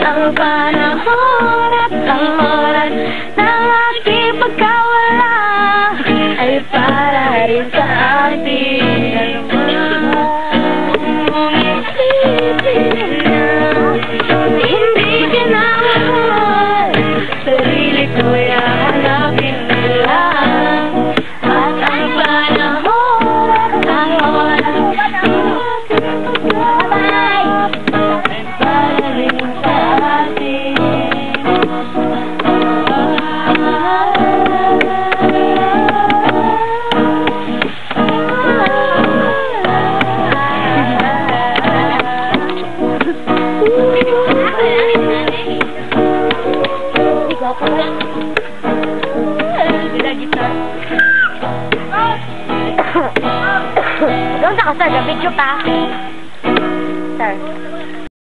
ang panahon at ang oras ng aking pagkawala ay para rin sa atin. Hindi ka na mahal, sarili ko'y hahanapin na lang. At ang panahon at ang oras ng aking pagkawala ay para rin sa atin. Doon sa ka, sir. Video ka. Sir.